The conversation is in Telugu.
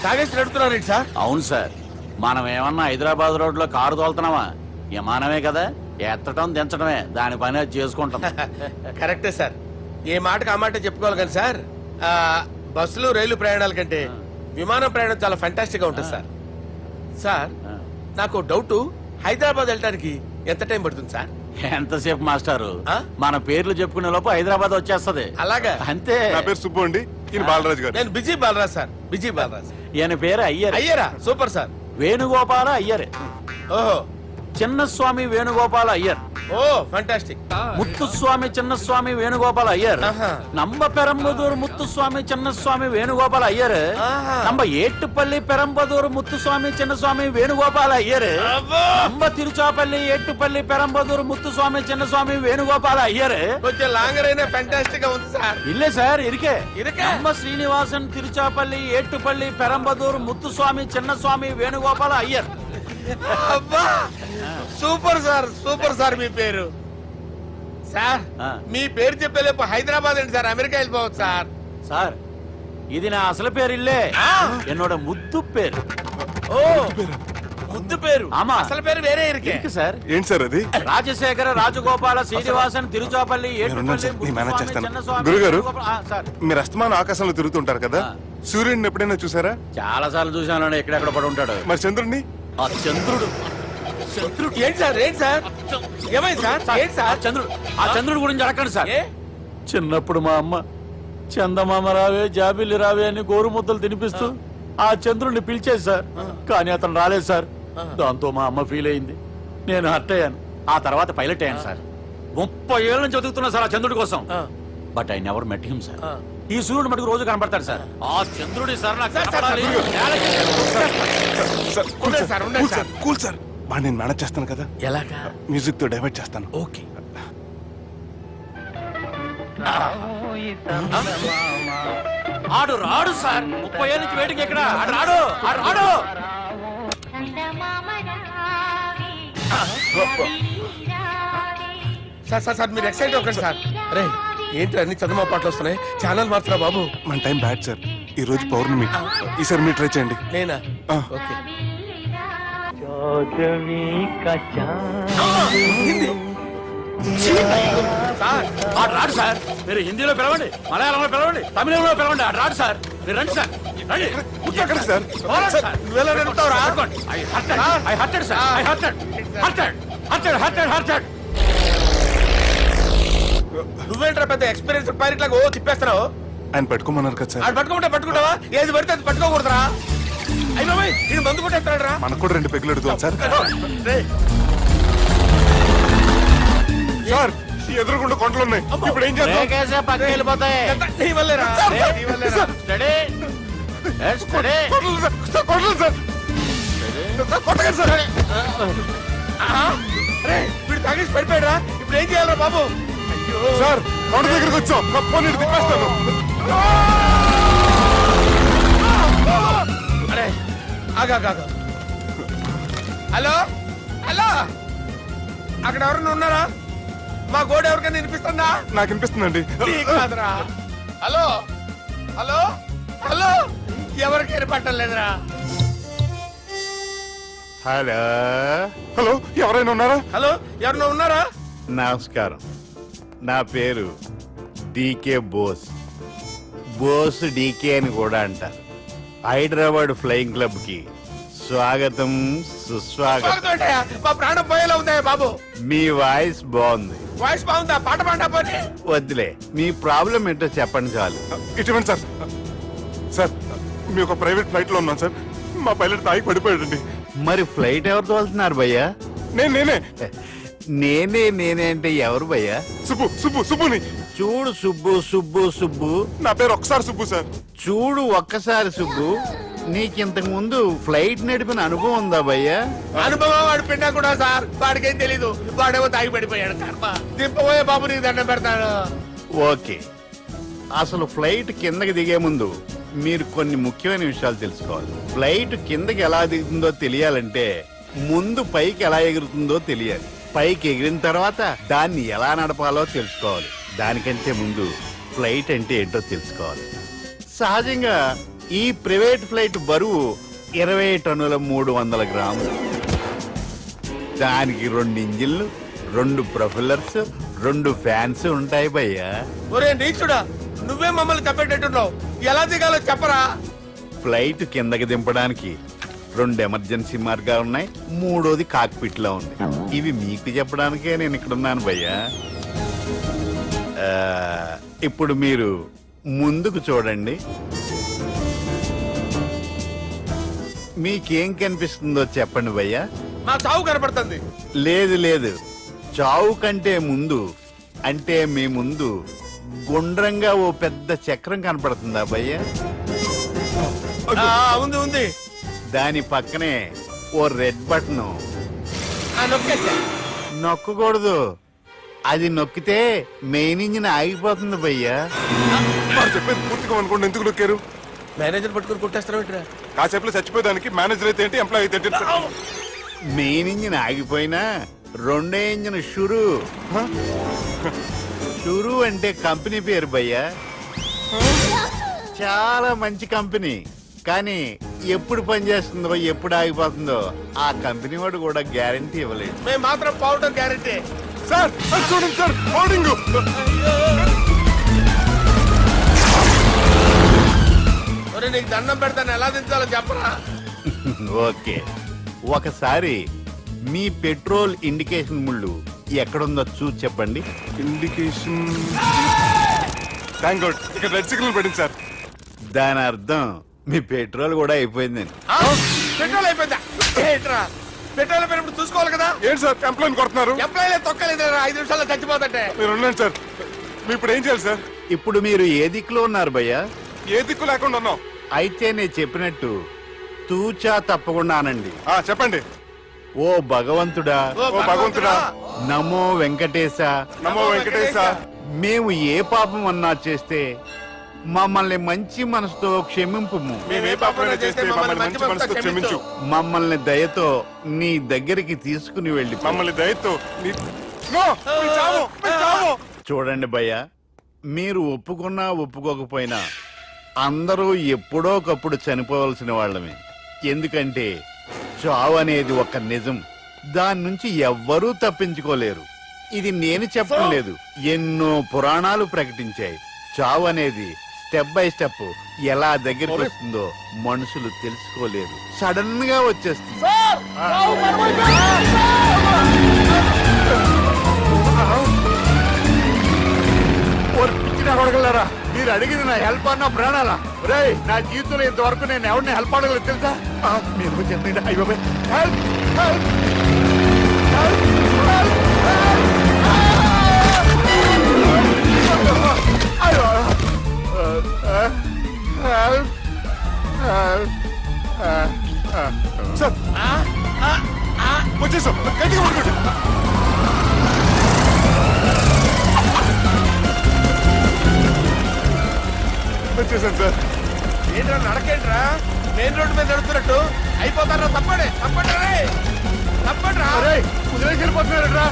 తాగేసి నడుపుతున్నారు సార్. అవును సార్, మనం ఏమన్నా హైదరాబాద్ రోడ్ లో కారు తోలుతున్నామా? విమానమే కదా, ఎత్తడం దించడమే దాని పని అది చేసుకుంటాం. కరెక్టే సార్, ఏ మాటకు ఆ మాట చెప్పుకోవాలి కానీ సార్, బస్సులు రైలు ప్రయాణాల కంటే విమానం ప్రయాణం చాలా ఫెంటాస్టిక్ గా ఉంటుంది సార్. సార్ నాకు డౌట్, హైదరాబాద్ వెళ్ళడానికి ఎంత టైం పడుతుంది సార్? ఎంతసేపు మాస్టారు, మన పేర్లు చెప్పుకునే లోపు హైదరాబాద్ వచ్చేస్తది. అలాగా? అంతే. నా పేరు సుబ్బు అండి, ఈయన బాలరాజు గారు. నేను BG Balaraj sir, BG Balaraj. ఈయన పేరు అయ్యర్. అయ్యరా? Super sir. వేణుగోపాల అయ్యర్. ఓహో, చిన్నస్వామి వేణుగోపాల అయ్యర్. ఓ ఫంటాస్టిక్. ముత్తుస్వామి చిన్నస్వామి వేణుగోపాల అయ్యర్. நம்ம பெரம்பதூர் முத்துசுவாமி சின்னசுவாமி வேணுகோபால ஐயர். நம்ம ஏட்டுப்பள்ளி பெரம்பதூர் முத்துசுவாமி சின்னசுவாமி வேணுகோபால ஐயர். நம்ம திருச்சாப்பள்ளி ஏட்டுப்பள்ளி பெரம்பதூர் முத்துசுவாமி சின்னசுவாமி வேணுகோபால ஐயர். కొంచెం లాంగర్ అయినా ఫెంటాస్టిక్ గా ఉంది సార్. இல்ல சார், இருக்கே. இருக்கே. நம்ம ஸ்ரீனிவாசன் திருச்சாப்பள்ளி ஏட்டுப்பள்ளி பெரம்பதூர் முத்துசுவாமி சின்னசுவாమి వేణుగోపాల అయ్యర్. అబ్బా సూపర్ సార్, సూపర్ సార్. మీ పేరు సార్, మీ పేరు చెప్పేలేపు హైదరాబాద్ అండి సార్, అమెరికా వెళ్ళిపోవచ్చు సార్. సార్ ఇది నా అసలు పేరు ఇల్లే, என்னோட ముద్దు పేరు. ఓ ముద్దు పేరు. ఆమా, అసలు పేరు వేరే ఇరికే సార్. ఏంటి సార్ అది? రాజశేఖర రాజగోపాల శ్రీనివాసన్ తిరుచాపల్లి గురుగారు, మీరు అస్తమానం ఆకాశంలో తిరుగుతుంటారు కదా, సూర్యుడిని ఎప్పుడైనా చూసారా? చాలా సార్లు చూసాను, ఎక్కడెక్కడ పడి ఉంటాడు. మరి చంద్రుడిని? ఆ చంద్రుడు. ఏంటి సార్, ఏంటి సార్, ఏమైంది సార్? ఏంటి సార్? చంద్రుడు గురించి అడగండి సార్. చిన్నప్పుడు మా అమ్మ చందమామ రావే జాబిల్లి రావే అని గోరు ముద్దలు తినిపిస్తూ ఆ చంద్రుడిని పిలిచేది సార్, కానీ అతను రాలేదు సార్. దాంతో మా అమ్మ ఫీల్ అయింది, నేను హర్ట్ అయ్యాను. ఆ తర్వాత పైలట్ అయ్యాను సార్. 30 ఏళ్ళ నుంచి చదువుతున్నా సార్ ఆ చంద్రుడి కోసం. But I never met him sir. ఈ సూర్యుడు మటుకు రోజు కనపడతాడు సార్. ఆ చంద్రుడి సార్ నాకు కూల్ సార్, బాగా నేను మేనేజ్ చేస్తాను కదా. ఎలాగా? మ్యూజిక్ తో డైవర్ట్ చేస్తాను. ఓకే. ఆడు రాడు సార్, 30 ఏళ్ళ నుంచి వేటికి ఎక్కడ రాడు. సార్ సార్ సార్ మీరు ఎక్సైట్ అవ్వకండి సార్. అరే ఏంటి అన్ని చదువు పాటలు వస్తున్నాయి, ఛానల్ మార్చరా బాబు. మన టైం బ్యాడ్ సార్, ఈ రోజు పౌర్ణమి. ఈసారి మీరు ట్రై చేయండి. నేనా? ఓకే. సార్ ఆడు రాడు సార్, మీరు హిందీలో పిలవండి, మలయాళంలో పిలవండి, తమిళంలో పిలవండి, ఆడు రాడు సార్. మీరు రండి సార్, రండి. కూర్చోకండి సార్. నువ్వేంట్రా పెద్ద ఎక్స్పీరియన్స్ పైరెట్ లాగా ఓ తిప్పేస్తున్నావు? ఆయన పట్టుకోమన్నారు కదా సార్. ఆడు పట్టుకుంటావా? ఏది పడితే అది పట్టుకోకూడదురా. అయ్యో ఇది మందు కొట్టేస్తాడు రా. మనకు కూడా 2 పెగ్గులు అడుగుతాం సార్. సార్ ఎదురుకుండా కొండలు ఉన్నాయి, ఇప్పుడు ఏం చేద్దాం? పక్కకి వెళ్ళిపోతాయి. నీ వల్లేరా? వీడు తాగేసి పడిపోయాడా? ఇప్పుడు ఏం చేయాలరా బాబు? సార్ కొండ దగ్గరికి వచ్చాం, పోనీ తిప్పేస్తాను. అరే ఆగా. హలో హలో, అక్కడ ఎవరన్నా ఉన్నారా? మా గోడ ఎవరికైనా వినిపిస్తుందా? నాకు వినిపిస్తుందండి. కాదురా. హలో హలో హలో, ఎవరికి వినపట్టలేదురా? హలో హలో, ఎవరైనా ఉన్నారా? హలో ఎవరన్నా ఉన్నారా? నమస్కారం, నా పేరు డీకే బోస్. బోస్ డీకే అని కూడా అంటారు. హైదరాబాద్ ఫ్లయింగ్ క్లబ్ కి స్వాగతం సుస్వాగతం. మా ప్రాణం పోయేలా ఉందా బాబు? మీ వాయిస్ బాగుంది. వాయిస్ బాగుందా? పాట పాడా పోనీ. వద్దులే, మీ ప్రాబ్లం ఏంటో చెప్పండి చాలు. ఇటువంటి సార్, సార్ మీ ఒక ప్రైవేట్ ఫ్లైట్ లో ఉన్నాం సార్, మా పైలట్ తాగి పడిపోయాడండి. మరి ఫ్లైట్ ఎవరితో వెళ్తున్నారు భయ్యా? నేనే నేనే అంటే ఎవరు భయ్యా? సుబ్బుని. చూడు సుబ్బు, నా పేరు ఒకసారి సుబ్బు సార్. చూడు ఒక్కసారి సుబ్బు, నీకింతకు ముందు ఫ్లైట్ నడిపిన అనుభవం ఉందా భయ్యా? అనుభవం వాడు పిన్నా కూడా సార్, వాడికేం తెలీదు. వాడేమో తాగి పడిపోయాడు. కర్మ దింపబోయే బాబు, నీకు దండం పెడతాను. ఓకే, అసలు ఫ్లైట్ కిందకి దిగే ముందు మీరు కొన్ని ముఖ్యమైన విషయాలు తెలుసుకోవాలి. ఫ్లైట్ కిందకి ఎలా దిగుతుందో తెలియాలంటే ముందు పైకి ఎలా ఎగురుతుందో తెలియాలి. పైకి ఎగిరిన తర్వాత దాన్ని ఎలా నడపాలో తెలుసుకోవాలి. దానికంటే ముందు ఫ్లైట్ అంటే ఏంటో తెలుసుకోవాలి. సహజంగా ఈ ప్రైవేట్ ఫ్లైట్ బరువు 20 టన్నుల 300 గ్రాములు. దానికి 2 ఇంజిన్లు, 2 ప్రొఫెల్లర్స్, 2 ఫ్యాన్స్ ఉంటాయి భయ్యా. ఒరే నీచుడా, నువ్వే మమ్మల్ని తప్పేటట్టున్నావు. ఎలా దిగాలో చెప్పరా? ఫ్లైట్ కిందకి దింపడానికి 2 ఎమర్జెన్సీ మార్గాలు ఉన్నాయి, 3వది కాక్పిట్ లో ఉంది. ఇవి మీకు చెప్పడానికే నేను ఇక్కడ ఉన్నాను భయ్యా. ఇప్పుడు మీరు ముందుకు చూడండి. మీకేం కనిపిస్తుందో చెప్పండి భయ్యా. మా చావు కనపడుతుంది. లేదు లేదు, చావు కంటే ముందు అంటే మీ ముందు గుండ్రంగా ఓ పెద్ద చక్రం కనపడుతుందా భయ్యా? ఉంది ఉంది. దాని పక్కనే ఓ రెడ్ బటన్. నొక్కేసా. నొక్కకూడదు, అది నొక్కితే మెయిన్ ఇంజిన్ ఆగిపోతుంది భయ్యా. వాడు చెప్పేది పూర్తిగా అనుకోండి, ఎందుకు నొక్కారు? మేనేజర్ పట్టుకుని కొట్టేస్తారా? కాసేపులో చచ్చిపోయేదానికి మేనేజర్ అయితే ఏంటి, ఎంప్లాయ్ అయితే ఏంటి? మెయిన్ ఇంజిన్ ఆగిపోయినా 2వ ఇంజిన్ షురు. షురు అంటే కంపెనీ పేరు భయ్యా. చాలా మంచి కంపెనీ, కానీ ఎప్పుడు పనిచేస్తుందో ఎప్పుడు ఆగిపోతుందో ఆ కంపెనీ వాడు కూడా గ్యారంటీ ఇవ్వలేదు. మేము మాత్రం పౌడర్ గ్యారెంటీ. సార్ అది చూడండి సార్, హోర్డింగ్. ఒరే నీకు దండం పెడతాను, ఎలా దించాలో చెప్పరా? ఓకే, ఒకసారి మీ పెట్రోల్ ఇండికేషన్ ముళ్ళు ఎక్కడుందో చూసి చెప్పండి. ఇండికేషన్. థ్యాంక్ గాడ్, ఇక్కడ రెడ్ సిగ్నల్ పడింది సార్. దాని అర్థం మీ పెట్రోల్ కూడా అయిపోయిందండి. పెట్రోల్ అయిపోయిందా? ఏంట్రా, పెట్రోల్ అయిపోయినప్పుడు చూసుకోవాలి కదా. ఏంటి సార్ ఎంప్లాయ్ కొడుతున్నారు? ఎంప్లాయీలే తొక్కలేదు, 5 నిమిషాల్లో చచ్చిపోతుంటే. మీరు ఉండండి సార్, మీరు ఇప్పుడు ఏం చేయాలి సార్? ఇప్పుడు మీరు ఏ దిక్కులో ఉన్నారు భయ్యా? ఏ దిక్కు లేకుండా ఉన్నాం. అయితే నేను చెప్పినట్టు తూచా తప్పకుండా అనండి. చెప్పండి. ఓ భగవంతుడా, ఓ భగవంతుడా, నమో వెంకటేశ, నమో వెంకటేశ. మేము ఏ పాపం అన్నా చేస్తే మమ్మల్ని మంచి మనసుతో క్షమింపుము. మేము ఏ పాపమైనా చేస్తే మమ్మల్ని మంచి మనసుతో క్షమించు. మమ్మల్ని దయతో నీ దగ్గరికి తీసుకుని వెళ్ళి మమ్మల్ని దయతో నో, మీ చావు, మీ చావు. చూడండి భయ్యా, మీరు ఒప్పుకున్నా ఒప్పుకోకపోయినా అందరూ ఎప్పుడో ఒకప్పుడు చనిపోవలసిన వాళ్ళమే. ఎందుకంటే చావు అనేది ఒక నిజం, దాని నుంచి ఎవ్వరూ తప్పించుకోలేరు. ఇది నేను చెప్పడం లేదు, ఎన్నో పురాణాలు ప్రకటించాయి. చావు అనేది స్టెప్ బై స్టెప్ ఎలా దగ్గరికి వస్తుందో మనుషులు తెలుసుకోలేరు, సడన్ గా వచ్చేస్తుంది. అడగలరా, మీరు అడిగింది నా హెల్ప్ అన్న ప్రాణాలా? రే, నా జీవితంలో ఇంతవరకు నేను ఎవరిని హెల్ప్ అడగలేదు తెలుసా? మీరు చెప్పండి. అయ్యో, హెల్ప్ హెల్ప్ సార్ వచ్చేసాం, గట్టిగా పడుకోండి. వచ్చేసాను సార్. ఏంట్రా నడకేంట్రా, మెయిన్ రోడ్డు మీద నడుస్తున్నట్టు అయిపోతారా? తప్పండి తప్పండి రే, తప్పండి రా. వదిలేసి వెళ్ళిపోతున్నారా?